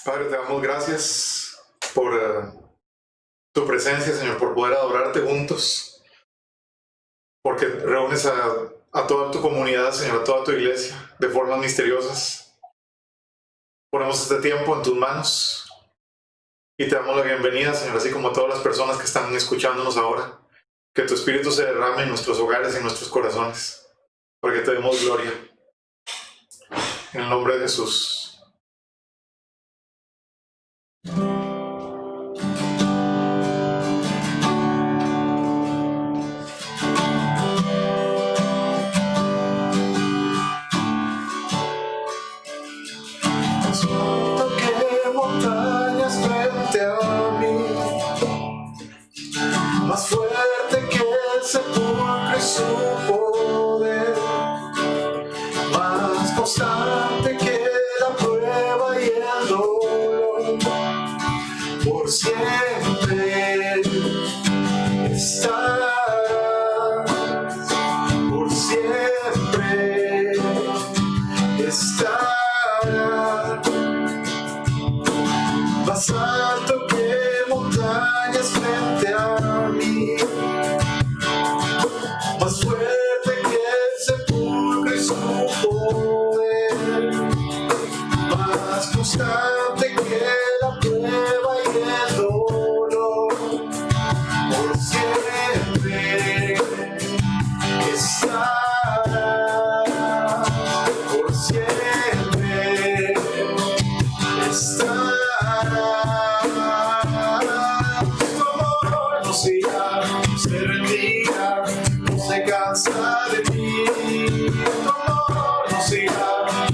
Padre, te damos gracias por tu presencia, Señor, por poder adorarte juntos, porque reúnes a toda tu comunidad, Señor, a toda tu iglesia, de formas misteriosas. Ponemos este tiempo en tus manos y te damos la bienvenida, Señor, así como a todas las personas que están escuchándonos ahora. Que tu Espíritu se derrame en nuestros hogares y en nuestros corazones, para que te demos gloria. En el nombre de Jesús. Más fuerte que el sepulcro y su poder, más constante que la prueba y el dolor, por siempre estarás, por siempre estarás, más alto que montañas frente a mí, más fuerte que el sepulcro y su poder, más constante que la prueba y el dolor, por siempre estarás, por siempre estarás. Se rendirá, no se cansa de mí. Tu amor no se irá,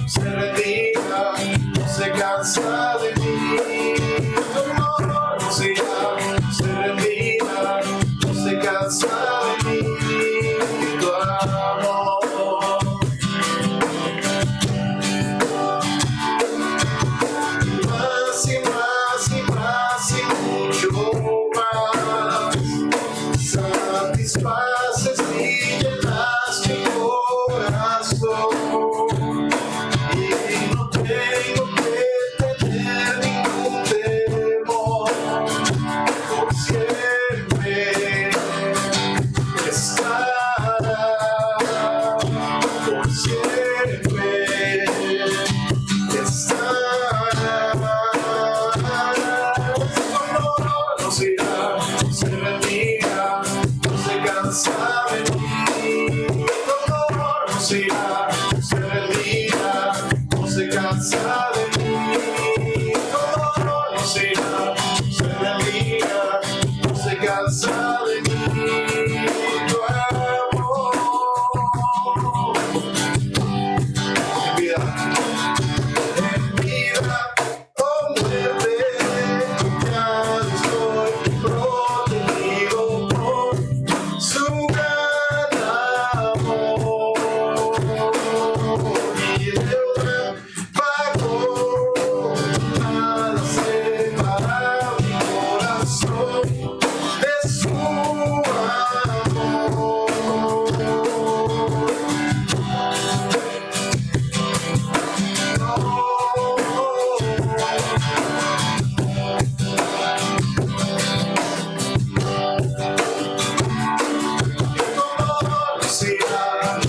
se rendirá, no se cansa de mí. Tu amor no se irá, se rendirá, no se cansa de mí. Tu amor. Más y más y más y mucho más. Satisfaces y llenas mi corazón, y no tengo que tener ningún temor, por siempre estarás, por siempre estarás. No se irá, se rendirá, sabe mí, tu amor no se irá, se rendirá, no se cansa de mí. Tu amor no se irá, se rendirá, no se cansa de mí. Tu amor. En vida o muerte, ya estoy protegido por su gran amor, y deuda pagó, nada separa mi corazón de su amor.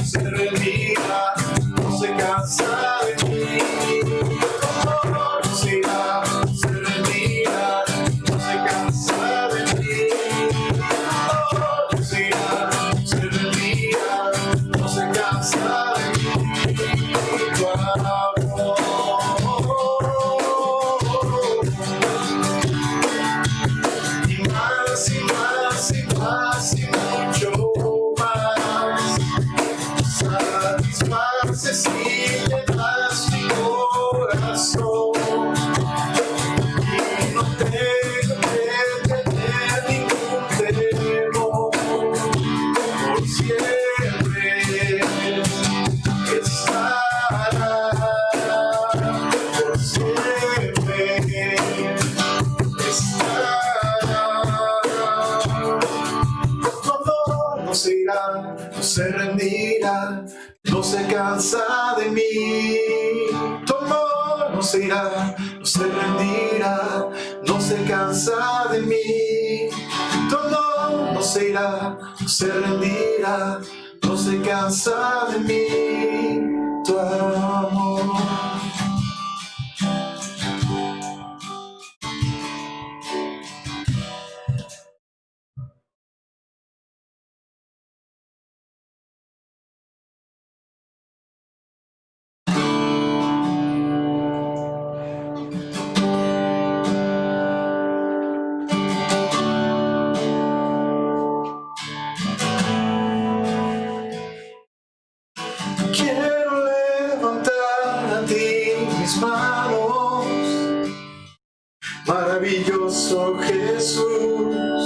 Se rendirá, no se cansa de mí. Tu amor no se irá, se rendirá, no se cansa de mí. Tu amor no se irá, se rendirá, no se cansa de mí. Tu amor. Y más y más y más y mucho más. Satisfaces y llenas mi corazón, y no tengo que tener ningún temor, por siempre estarás, por siempre estarás. Tu amor no se irá, no se rendirá, no se cansa de mí. Tu amor no se irá, no se rendirá, no se cansa de mí. Tu amor no se irá, no se rendirá, no se cansa de mí. Tu amor. Quiero levantar a ti mis manos, maravilloso Jesús,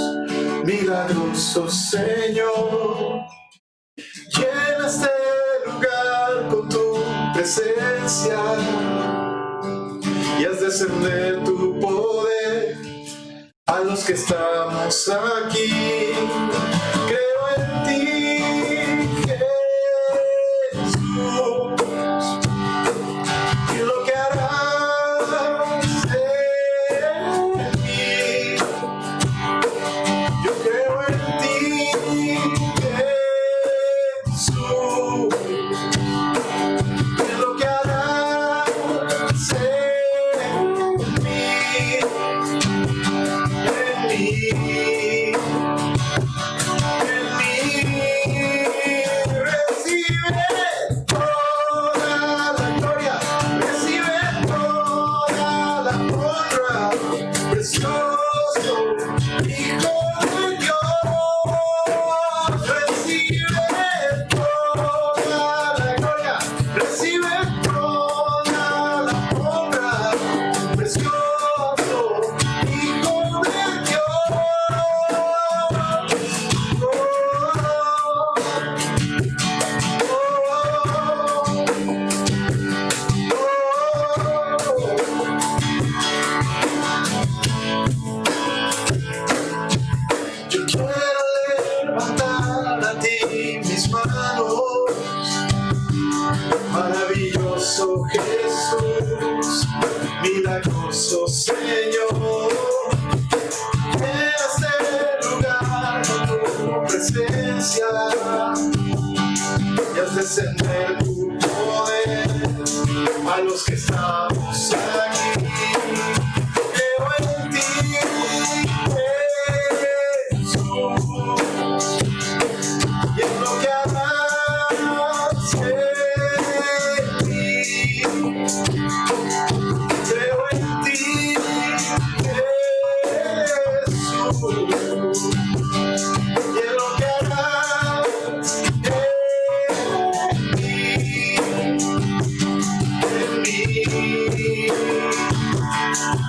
milagroso Señor. Llena este lugar con tu presencia y haz descender tu poder a los que estamos aquí. Creo en ti, Jesús, y lo que harás en mí. Yo creo en ti, Jesús, y lo que harás en mí. En mí. Recibe toda la gloria, recibe toda la honra, precioso Hijo de Dios. Recibe toda la gloria, recibe toda la honra, precioso Hijo de Dios. Yo quiero levantar a ti mis manos, maravilloso Jesús, milagroso Señor. En este lugar con tu presencia y haz descender tu poder a los que estamos aquí. Creo en ti, Jesús, y en lo que harás en mí. Creo en ti, Jesús, y en lo que harás en mí. En mí.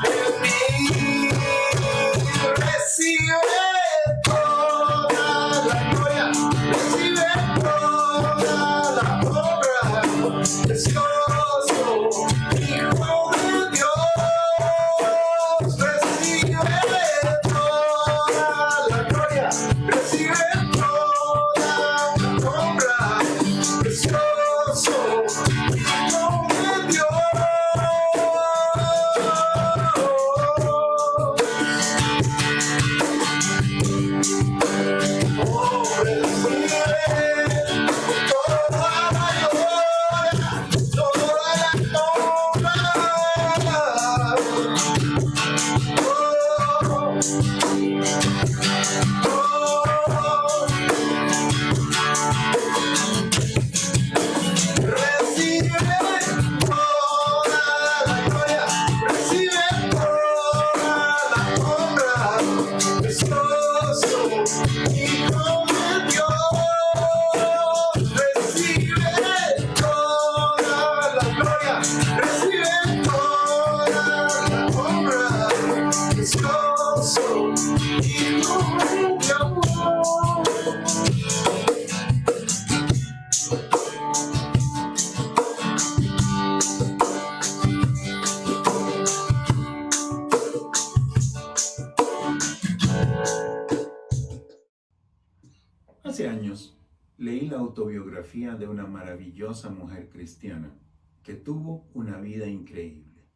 En mí. Recibe toda la gloria, recibe toda la honra, precioso Hijo de Dios. Recibe toda la gloria, recibe toda la honra, precioso Hijo de Dios. Oh, recibe toda la gloria, toda la honra. Oh, recibe toda la gloria, recibe toda la honra, precioso Hijo de Dios. Recibe toda la gloria, recibe toda la honra, precioso Hijo de Dios. Hace años leí la autobiografía de una maravillosa mujer cristiana que tuvo una vida increíble.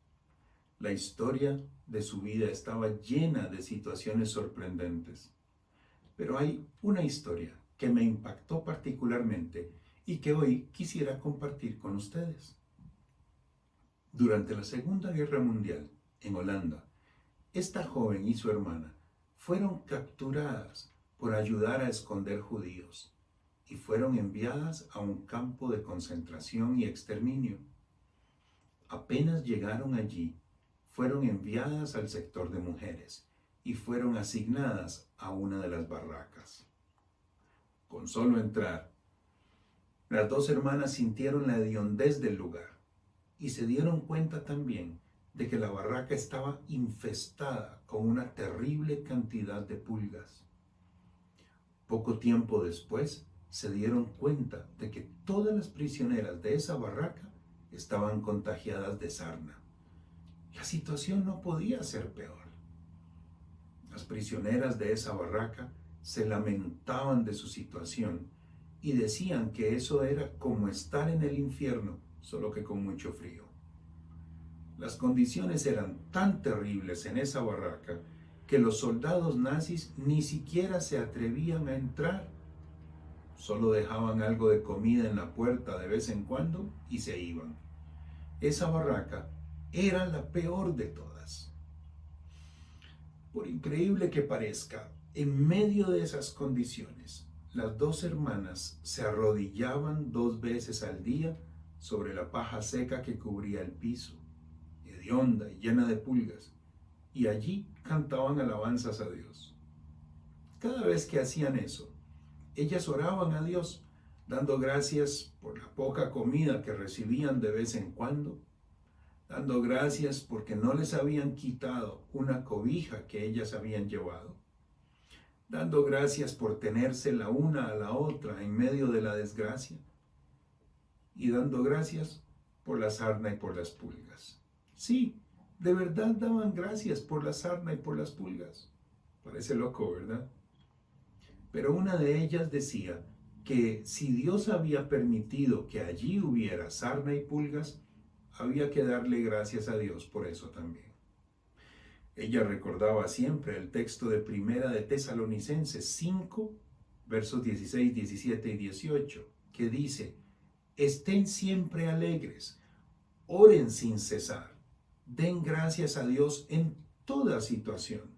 La historia de su vida estaba llena de situaciones sorprendentes. Pero hay una historia que me impactó particularmente y que hoy quisiera compartir con ustedes. Durante la Segunda Guerra Mundial, en Holanda, esta joven y su hermana fueron capturadas por ayudar a esconder judíos y fueron enviadas a un campo de concentración y exterminio. Apenas llegaron allí, fueron enviadas al sector de mujeres y fueron asignadas a una de las barracas. Con solo entrar, las dos hermanas sintieron la hediondez del lugar y se dieron cuenta también de que la barraca estaba infestada con una terrible cantidad de pulgas. Poco tiempo después, se dieron cuenta de que todas las prisioneras de esa barraca estaban contagiadas de sarna. La situación no podía ser peor. Las prisioneras de esa barraca se lamentaban de su situación y decían que eso era como estar en el infierno, solo que con mucho frío. Las condiciones eran tan terribles en esa barraca que los soldados nazis ni siquiera se atrevían a entrar. Solo dejaban algo de comida en la puerta de vez en cuando y se iban. Esa barraca era la peor de todas. Por increíble que parezca, en medio de esas condiciones, las dos hermanas se arrodillaban 2 veces al día sobre la paja seca que cubría el piso, hedionda y llena de pulgas, y allí cantaban alabanzas a Dios. Cada vez que hacían eso, ellas oraban a Dios, dando gracias por la poca comida que recibían de vez en cuando, dando gracias porque no les habían quitado una cobija que ellas habían llevado, dando gracias por tenerse la una a la otra en medio de la desgracia, y dando gracias por la sarna y por las pulgas. Sí, de verdad daban gracias por la sarna y por las pulgas. Parece loco, ¿verdad? Pero una de ellas decía que si Dios había permitido que allí hubiera sarna y pulgas, había que darle gracias a Dios por eso también. Ella recordaba siempre el texto de Primera de Tesalonicenses 5, versos 16, 17 y 18, que dice: estén siempre alegres, oren sin cesar, den gracias a Dios en toda situación,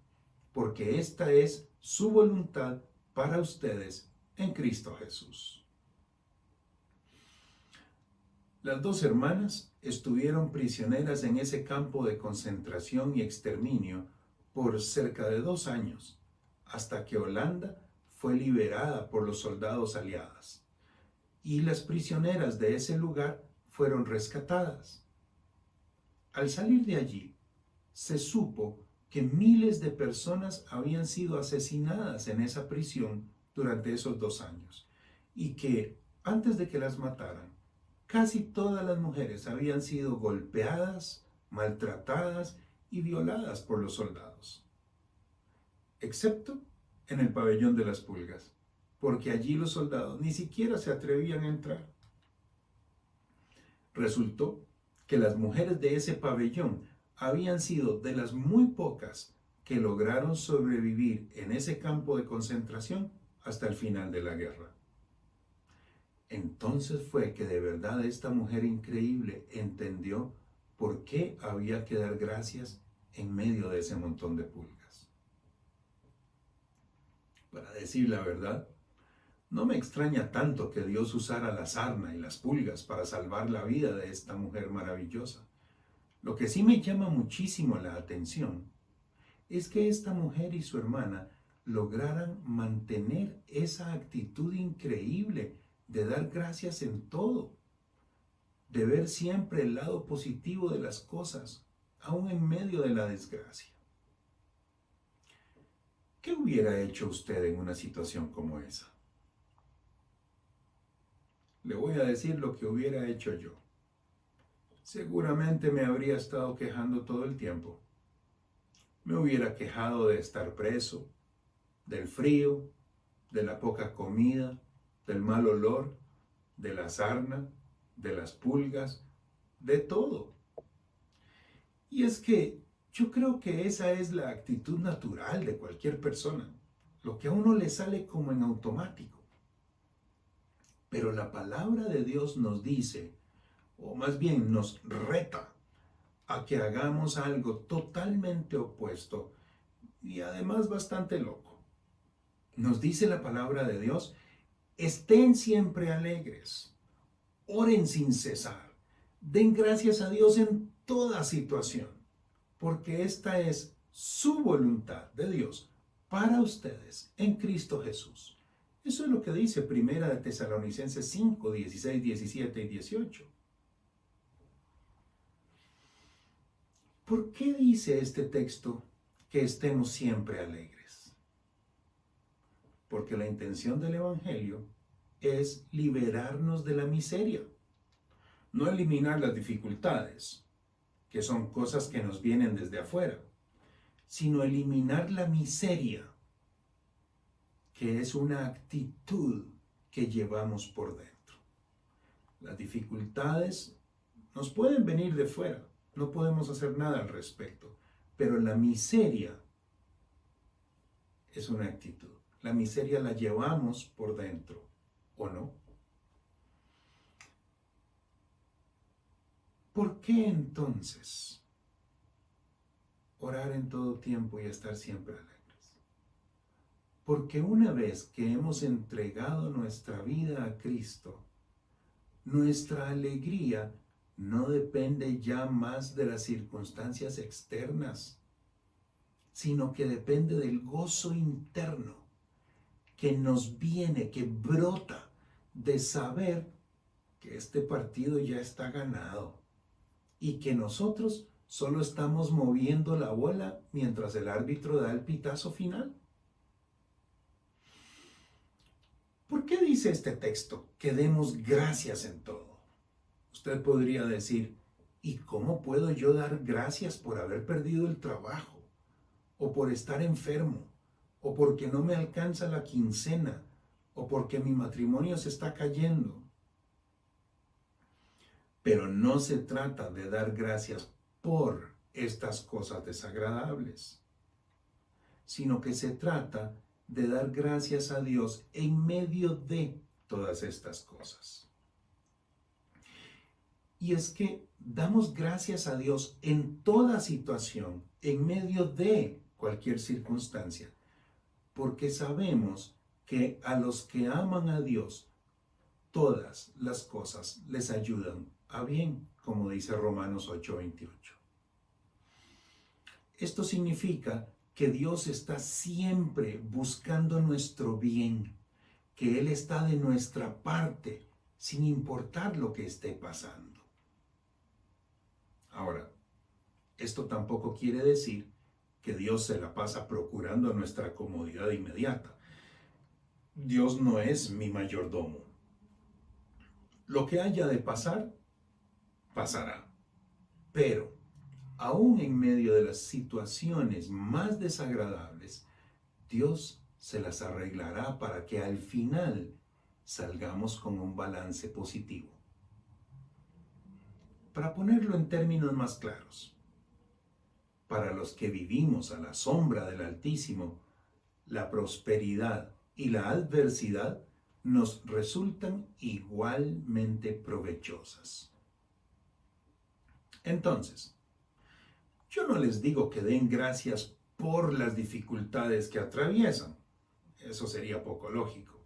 porque esta es su voluntad para ustedes en Cristo Jesús. Las dos hermanas estuvieron prisioneras en ese campo de concentración y exterminio por cerca de 2 años, hasta que Holanda fue liberada por los soldados aliados, y las prisioneras de ese lugar fueron rescatadas. Al salir de allí, se supo que miles de personas habían sido asesinadas en esa prisión durante esos 2 años, y que antes de que las mataran, casi todas las mujeres habían sido golpeadas, maltratadas y violadas por los soldados, excepto en el pabellón de las pulgas, porque allí los soldados ni siquiera se atrevían a entrar. Resultó que las mujeres de ese pabellón habían sido de las muy pocas que lograron sobrevivir en ese campo de concentración hasta el final de la guerra. Entonces fue que de verdad esta mujer increíble entendió por qué había que dar gracias en medio de ese montón de pulgas. Para decir la verdad, no me extraña tanto que Dios usara la sarna y las pulgas para salvar la vida de esta mujer maravillosa. Lo que sí me llama muchísimo la atención es que esta mujer y su hermana lograran mantener esa actitud increíble de dar gracias en todo, de ver siempre el lado positivo de las cosas, aún en medio de la desgracia. ¿Qué hubiera hecho usted en una situación como esa? Le voy a decir lo que hubiera hecho yo. Seguramente me habría estado quejando todo el tiempo. Me hubiera quejado de estar preso, del frío, de la poca comida, del mal olor, de la sarna, de las pulgas, de todo. Y es que yo creo que esa es la actitud natural de cualquier persona, lo que a uno le sale como en automático. Pero la palabra de Dios nos dice, o más bien nos reta, a que hagamos algo totalmente opuesto y además bastante loco. Nos dice la palabra de Dios, estén siempre alegres, oren sin cesar, den gracias a Dios en toda situación, porque esta es su voluntad de Dios para ustedes en Cristo Jesús. Eso es lo que dice Primera de Tesalonicenses 5, 16, 17 y 18. ¿Por qué dice este texto que estemos siempre alegres? Porque la intención del Evangelio es liberarnos de la miseria, no eliminar las dificultades, que son cosas que nos vienen desde afuera, sino eliminar la miseria, que es una actitud que llevamos por dentro. Las dificultades nos pueden venir de fuera, no podemos hacer nada al respecto, pero la miseria es una actitud. La miseria la llevamos por dentro, ¿o no? ¿Por qué entonces orar en todo tiempo y estar siempre alegres? Porque una vez que hemos entregado nuestra vida a Cristo, nuestra alegría no depende ya más de las circunstancias externas, sino que depende del gozo interno que nos viene, que brota de saber que este partido ya está ganado y que nosotros solo estamos moviendo la bola mientras el árbitro da el pitazo final. ¿Por qué dice este texto que demos gracias en todo? Usted podría decir, ¿y cómo puedo yo dar gracias por haber perdido el trabajo? ¿O por estar enfermo? ¿O porque no me alcanza la quincena? ¿O porque mi matrimonio se está cayendo? Pero no se trata de dar gracias por estas cosas desagradables, sino que se trata de dar gracias a Dios en medio de todas estas cosas. Y es que damos gracias a Dios en toda situación, en medio de cualquier circunstancia, porque sabemos que a los que aman a Dios, todas las cosas les ayudan a bien, como dice Romanos 8:28. Esto significa que Dios está siempre buscando nuestro bien, que Él está de nuestra parte, sin importar lo que esté pasando. Ahora, esto tampoco quiere decir que Dios se la pasa procurando nuestra comodidad inmediata. Dios no es mi mayordomo. Lo que haya de pasar, pasará. Pero, aún en medio de las situaciones más desagradables, Dios se las arreglará para que al final salgamos con un balance positivo. Para ponerlo en términos más claros, para los que vivimos a la sombra del Altísimo, la prosperidad y la adversidad nos resultan igualmente provechosas. Entonces, yo no les digo que den gracias por las dificultades que atraviesan. Eso sería poco lógico.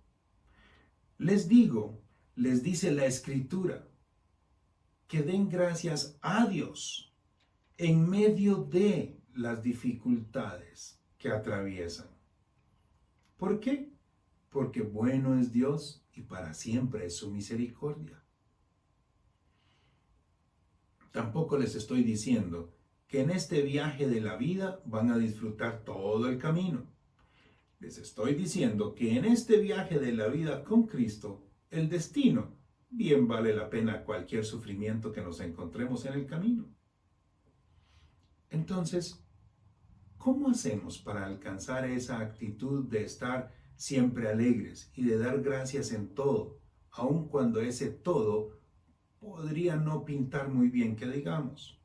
Les dice la Escritura, que den gracias a Dios en medio de las dificultades que atraviesan. ¿Por qué? Porque bueno es Dios y para siempre es su misericordia. Tampoco les estoy diciendo que en este viaje de la vida van a disfrutar todo el camino. Les estoy diciendo que en este viaje de la vida con Cristo, el destino bien vale la pena cualquier sufrimiento que nos encontremos en el camino. Entonces, ¿cómo hacemos para alcanzar esa actitud de estar siempre alegres y de dar gracias en todo, aun cuando ese todo podría no pintar muy bien que digamos?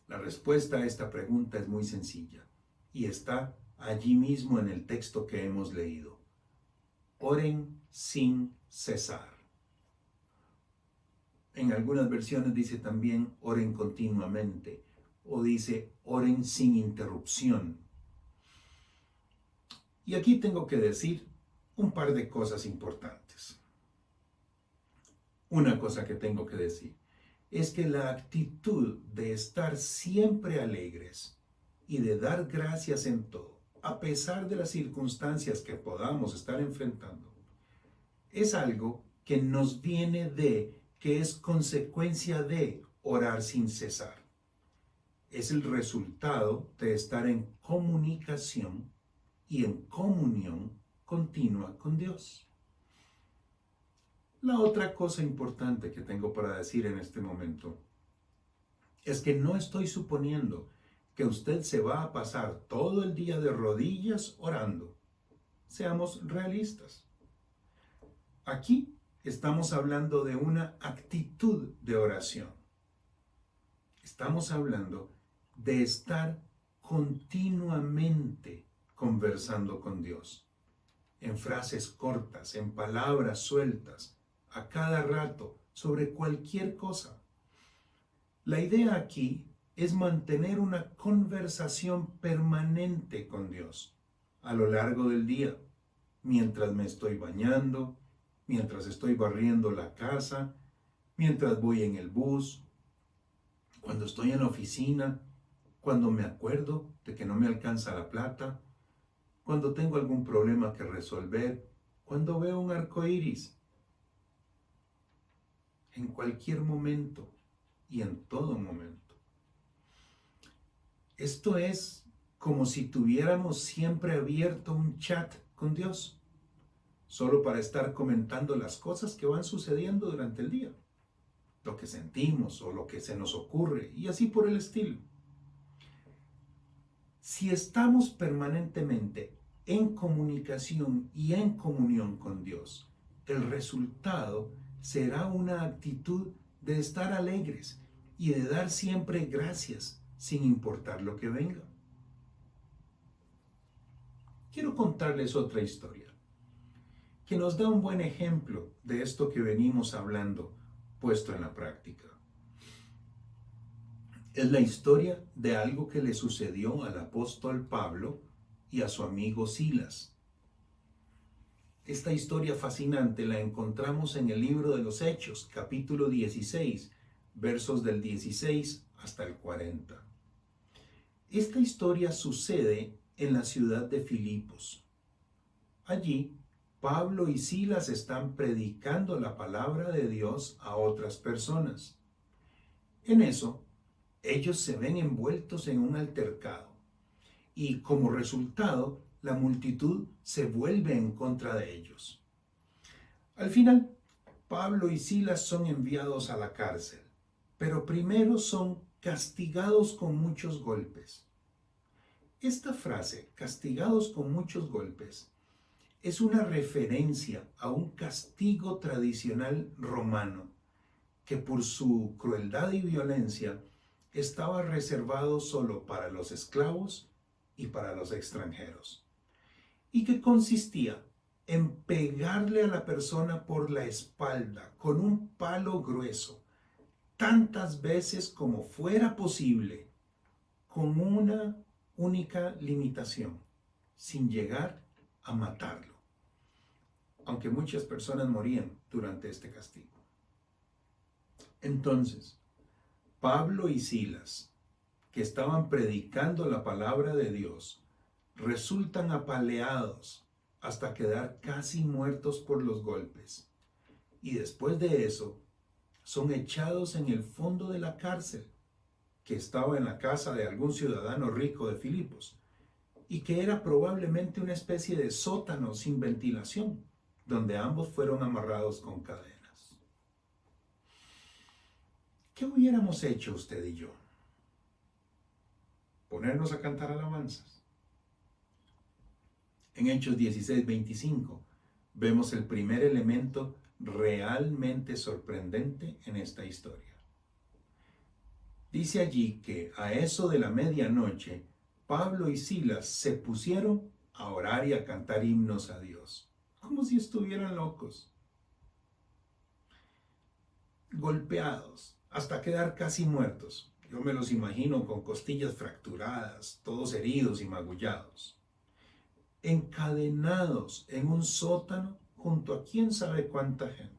La respuesta a esta pregunta es muy sencilla y está allí mismo en el texto que hemos leído. Oren sin cesar. En algunas versiones dice también oren continuamente o dice oren sin interrupción. Y aquí tengo que decir un par de cosas importantes. Una cosa que tengo que decir es que la actitud de estar siempre alegres y de dar gracias en todo, a pesar de las circunstancias que podamos estar enfrentando, es algo que nos viene de, que es consecuencia de orar sin cesar. Es el resultado de estar en comunicación y en comunión continua con Dios. La otra cosa importante que tengo para decir en este momento es que no estoy suponiendo que usted se va a pasar todo el día de rodillas orando. Seamos realistas. Aquí estamos hablando de una actitud de oración. Estamos hablando de estar continuamente conversando con Dios, en frases cortas, en palabras sueltas, a cada rato, sobre cualquier cosa. La idea aquí es mantener una conversación permanente con Dios a lo largo del día, mientras me estoy bañando, mientras estoy barriendo la casa, mientras voy en el bus, cuando estoy en la oficina, cuando me acuerdo de que no me alcanza la plata, cuando tengo algún problema que resolver, cuando veo un arco iris. En cualquier momento y en todo momento. Esto es como si tuviéramos siempre abierto un chat con Dios, solo para estar comentando las cosas que van sucediendo durante el día, lo que sentimos o lo que se nos ocurre y así por el estilo. Si estamos permanentemente en comunicación y en comunión con Dios, el resultado será una actitud de estar alegres y de dar siempre gracias sin importar lo que venga. Quiero contarles otra historia que nos da un buen ejemplo de esto que venimos hablando puesto en la práctica. Es la historia de algo que le sucedió al apóstol Pablo y a su amigo Silas. Esta historia fascinante la encontramos en el libro de los Hechos, capítulo 16, versos del 16 hasta el 40. Esta historia sucede en la ciudad de Filipos. Allí, Pablo y Silas están predicando la palabra de Dios a otras personas. En eso, ellos se ven envueltos en un altercado y como resultado, la multitud se vuelve en contra de ellos. Al final, Pablo y Silas son enviados a la cárcel, pero primero son castigados con muchos golpes. Esta frase, castigados con muchos golpes, es una referencia a un castigo tradicional romano que por su crueldad y violencia estaba reservado solo para los esclavos y para los extranjeros, y que consistía en pegarle a la persona por la espalda con un palo grueso, tantas veces como fuera posible, con una única limitación, sin llegar a matarlo, aunque muchas personas morían durante este castigo. Entonces, Pablo y Silas, que estaban predicando la palabra de Dios, resultan apaleados hasta quedar casi muertos por los golpes. Y después de eso, son echados en el fondo de la cárcel, que estaba en la casa de algún ciudadano rico de Filipos, y que era probablemente una especie de sótano sin ventilación, donde ambos fueron amarrados con cadenas. ¿Qué hubiéramos hecho usted y yo? ¿Ponernos a cantar alabanzas? En Hechos 16:25 vemos el primer elemento realmente sorprendente en esta historia. Dice allí que a eso de la medianoche, Pablo y Silas se pusieron a orar y a cantar himnos a Dios, como si estuvieran locos, golpeados, hasta quedar casi muertos. Yo me los imagino con costillas fracturadas, todos heridos y magullados, encadenados en un sótano junto a quién sabe cuánta gente,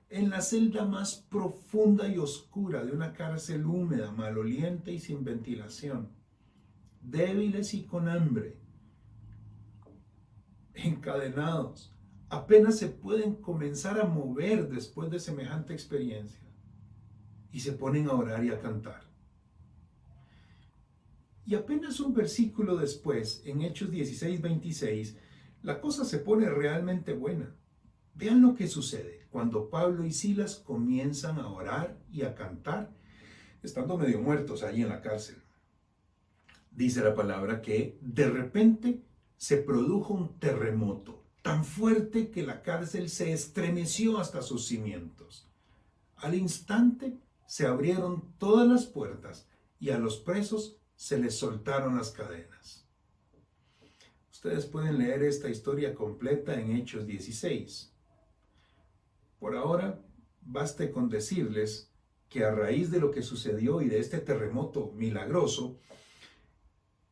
en la celda más profunda y oscura de una cárcel húmeda, maloliente y sin ventilación, débiles y con hambre, encadenados, apenas se pueden comenzar a mover después de semejante experiencia, y se ponen a orar y a cantar. Y apenas un versículo después, en Hechos 16:26, la cosa se pone realmente buena. Vean lo que sucede cuando Pablo y Silas comienzan a orar y a cantar, estando medio muertos allí en la cárcel. Dice la palabra que de repente se produjo un terremoto tan fuerte que la cárcel se estremeció hasta sus cimientos. Al instante se abrieron todas las puertas y a los presos se les soltaron las cadenas. Ustedes pueden leer esta historia completa en Hechos 16. Por ahora, baste con decirles que a raíz de lo que sucedió y de este terremoto milagroso,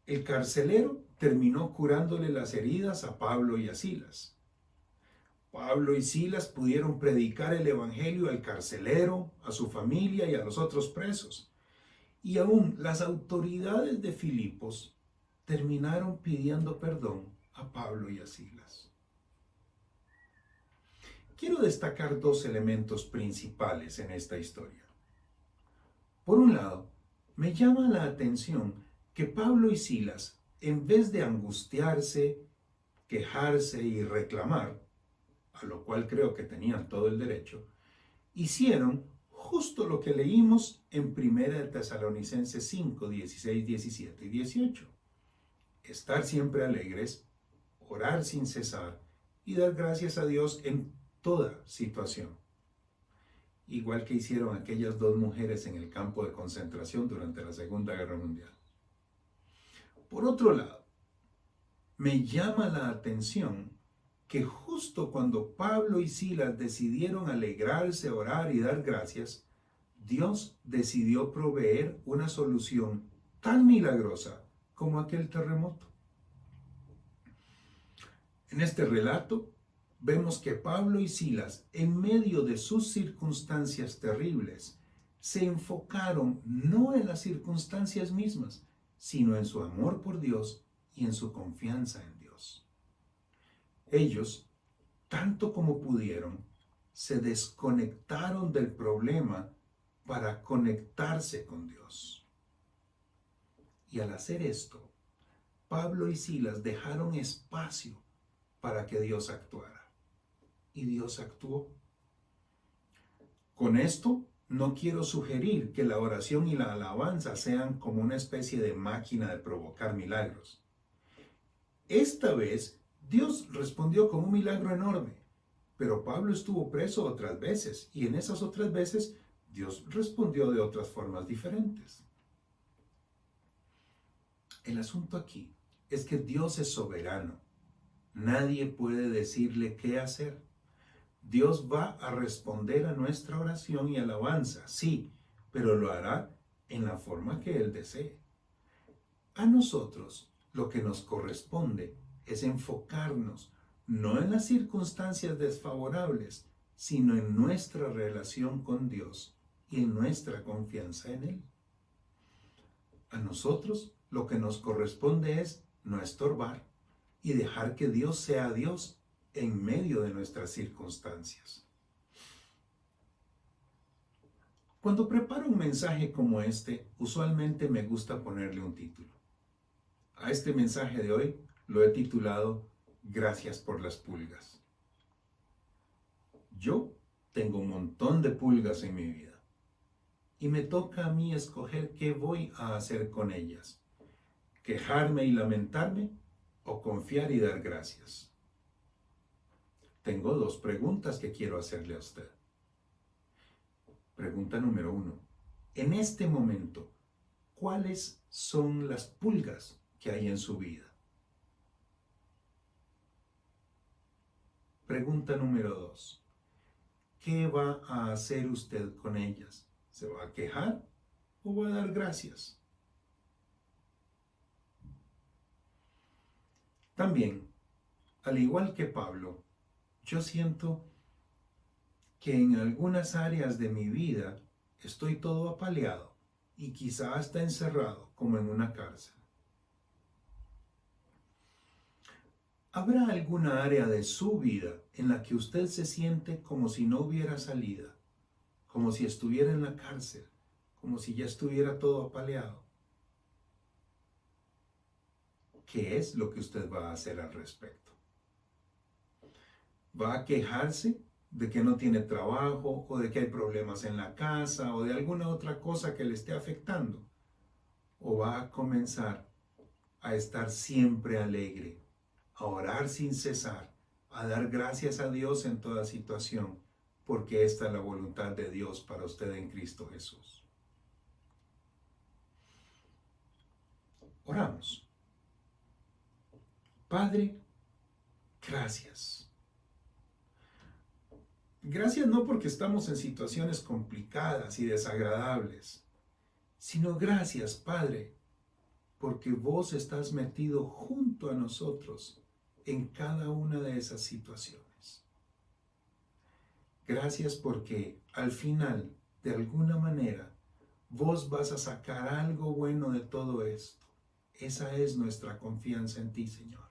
el carcelero terminó curándole las heridas a Pablo y a Silas. Pablo y Silas pudieron predicar el evangelio al carcelero, a su familia y a los otros presos. Y aún las autoridades de Filipos terminaron pidiendo perdón a Pablo y a Silas. Quiero destacar dos elementos principales en esta historia. Por un lado, me llama la atención que Pablo y Silas, en vez de angustiarse, quejarse y reclamar, a lo cual creo que tenían todo el derecho, hicieron justo lo que leímos en 1 Tesalonicenses 5, 16, 17 y 18. Estar siempre alegres, orar sin cesar y dar gracias a Dios en toda situación. Igual que hicieron aquellas dos mujeres en el campo de concentración durante la Segunda Guerra Mundial. Por otro lado, me llama la atención que justo cuando Pablo y Silas decidieron alegrarse, orar y dar gracias, Dios decidió proveer una solución tan milagrosa como aquel terremoto. En este relato vemos que Pablo y Silas, en medio de sus circunstancias terribles, se enfocaron no en las circunstancias mismas, sino en su amor por Dios y en su confianza en Dios. Ellos, tanto como pudieron, se desconectaron del problema para conectarse con Dios. Y al hacer esto, Pablo y Silas dejaron espacio para que Dios actuara. Y Dios actuó. Con esto, no quiero sugerir que la oración y la alabanza sean como una especie de máquina de provocar milagros. Esta vez, Dios respondió con un milagro enorme, pero Pablo estuvo preso otras veces, y en esas otras veces, Dios respondió de otras formas diferentes. El asunto aquí es que Dios es soberano. Nadie puede decirle qué hacer. Dios va a responder a nuestra oración y alabanza, sí, pero lo hará en la forma que Él desee. A nosotros lo que nos corresponde es enfocarnos no en las circunstancias desfavorables, sino en nuestra relación con Dios y en nuestra confianza en Él. A nosotros lo que nos corresponde es no estorbar y dejar que Dios sea Dios en medio de nuestras circunstancias. Cuando preparo un mensaje como este, usualmente me gusta ponerle un título. A este mensaje de hoy lo he titulado Gracias por las pulgas. Yo tengo un montón de pulgas en mi vida y me toca a mí escoger qué voy a hacer con ellas, quejarme y lamentarme o confiar y dar gracias. Tengo dos preguntas que quiero hacerle a usted. Pregunta número 1. en este momento, ¿cuáles son las pulgas que hay en su vida? Pregunta número 2. ¿Qué va a hacer usted con ellas? ¿Se va a quejar o va a dar gracias? También, al igual que Pablo, yo siento que en algunas áreas de mi vida estoy todo apaleado y quizá hasta encerrado como en una cárcel. ¿Habrá alguna área de su vida en la que usted se siente como si no hubiera salida, como si estuviera en la cárcel, como si ya estuviera todo apaleado? ¿Qué es lo que usted va a hacer al respecto? ¿Va a quejarse de que no tiene trabajo o de que hay problemas en la casa o de alguna otra cosa que le esté afectando? ¿O va a comenzar a estar siempre alegre, a orar sin cesar, a dar gracias a Dios en toda situación, porque esta es la voluntad de Dios para usted en Cristo Jesús? Oramos. Padre, gracias. Gracias no porque estamos en situaciones complicadas y desagradables, sino gracias, Padre, porque vos estás metido junto a nosotros en cada una de esas situaciones. Gracias porque al final, de alguna manera, vos vas a sacar algo bueno de todo esto. Esa es nuestra confianza en ti, Señor.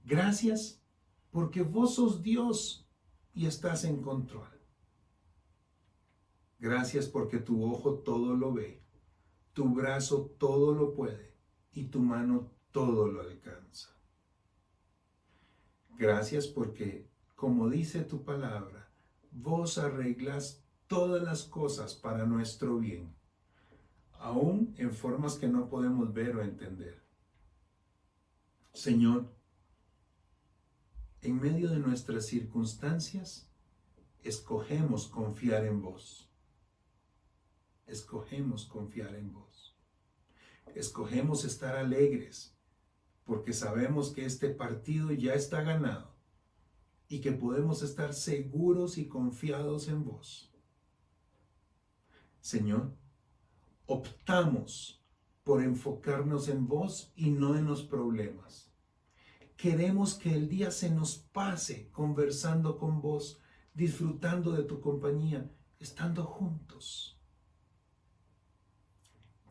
Gracias porque vos sos Dios y estás en control. Gracias porque tu ojo todo lo ve, tu brazo todo lo puede y tu mano todo lo alcanza. Gracias porque, como dice tu palabra, vos arreglas todas las cosas para nuestro bien, aún en formas que no podemos ver o entender. Señor, en medio de nuestras circunstancias, escogemos confiar en vos. Escogemos confiar en vos. Escogemos estar alegres porque sabemos que este partido ya está ganado y que podemos estar seguros y confiados en vos. Señor, optamos por enfocarnos en vos y no en los problemas. Queremos que el día se nos pase conversando con vos, disfrutando de tu compañía, estando juntos.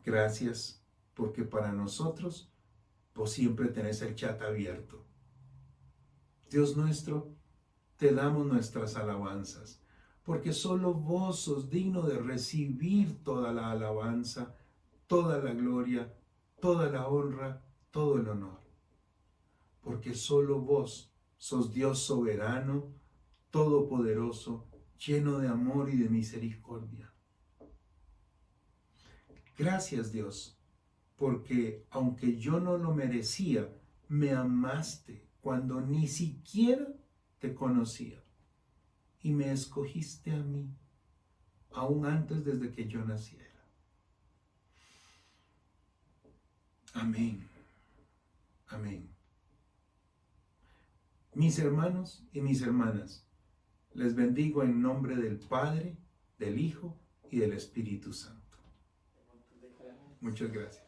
Gracias, porque para nosotros vos siempre tenés el chat abierto. Dios nuestro, te damos nuestras alabanzas, porque solo vos sos digno de recibir toda la alabanza, toda la gloria, toda la honra, todo el honor. Porque solo vos sos Dios soberano, todopoderoso, lleno de amor y de misericordia. Gracias, Dios, porque aunque yo no lo merecía, me amaste cuando ni siquiera te conocía y me escogiste a mí, aún antes desde que yo naciera. Amén. Amén. Mis hermanos y mis hermanas, les bendigo en nombre del Padre, del Hijo y del Espíritu Santo. Muchas gracias.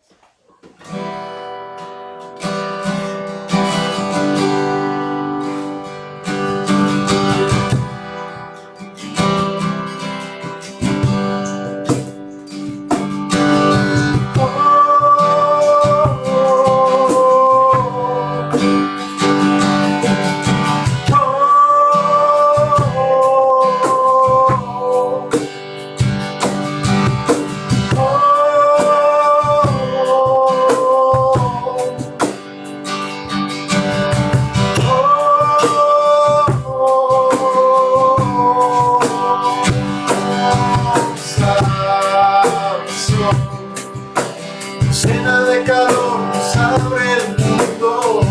Cena de calor nos abre el mundo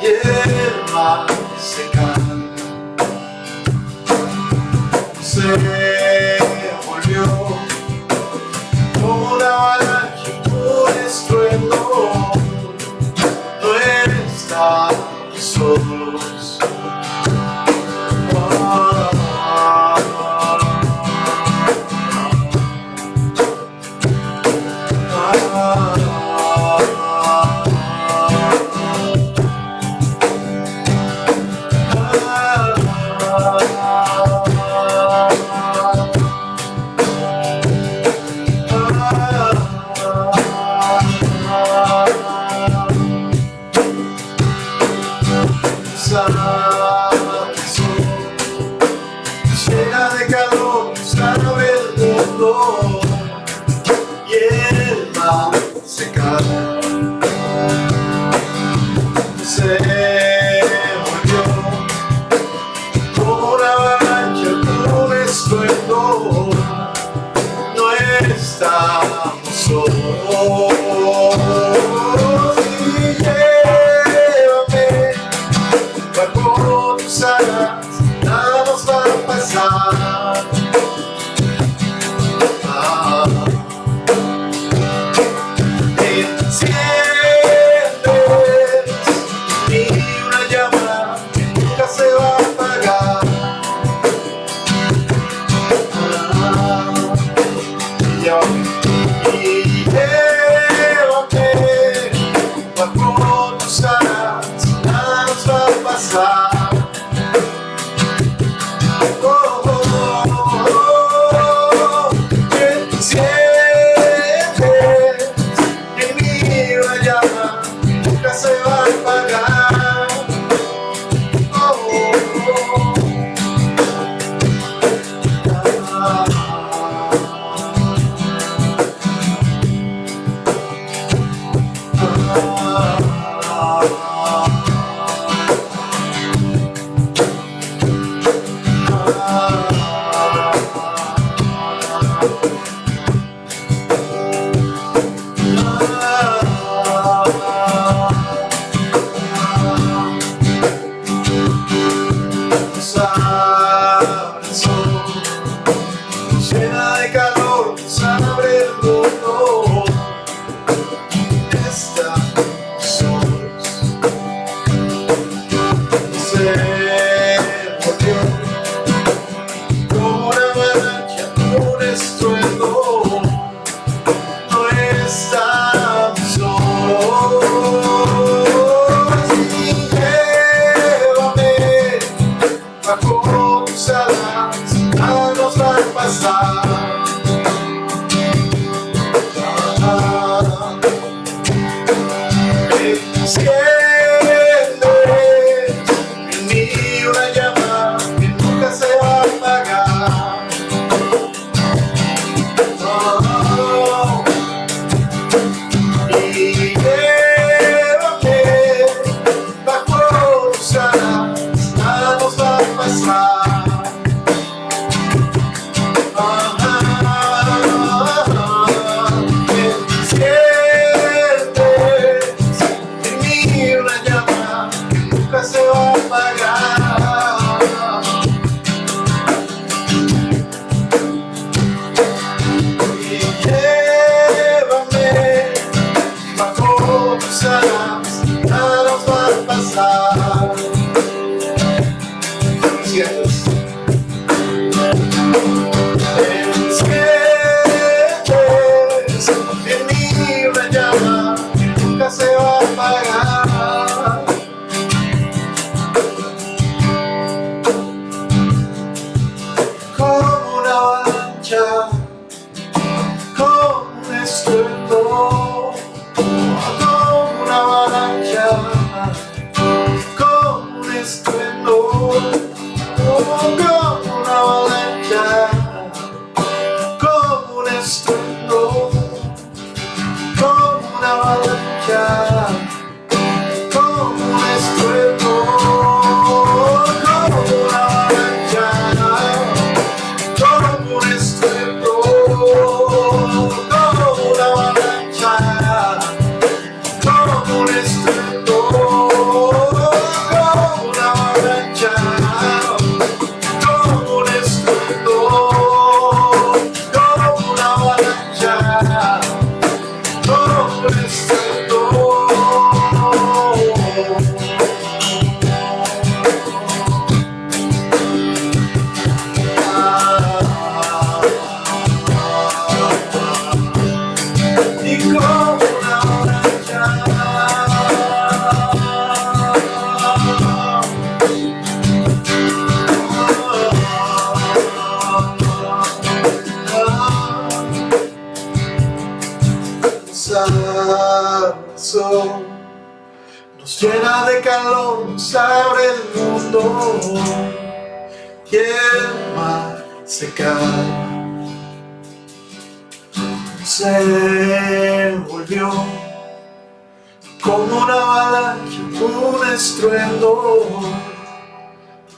y el mar se calma. Se volvió mis ojos. Llena de calor, sabe el mundo y el mar se calma. Se volvió como una avalancha, un estruendo. No estamos solos. Y llévame bajo tus alas, nada nos va a pasar. Enciendes en mí una llama que nunca se va a apagar. Y llévame bajo tus alas, nada nos va a pasar. Llena de calor, sabe el mundo. Estamos solos. Se volvió como una avalancha, un estruendo. No estamos solos. Y llévame bajo tus alas, nada nos va a pasar. Enciendes en mí una llama que nunca se va a apagar. Y llévame bajo tus alas, nada nos va a pasar. Se va a apagar. Y llévame bajo tus alas, nada nos va a pasar. Gracias. Enciendes en mí una llama que nunca se va a apagar. calor nos abre el mundo y el mar se calma. Se volvió como una avalancha, un estruendo.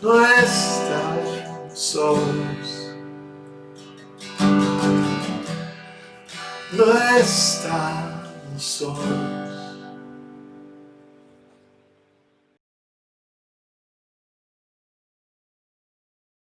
No estamos solos, no estamos solos.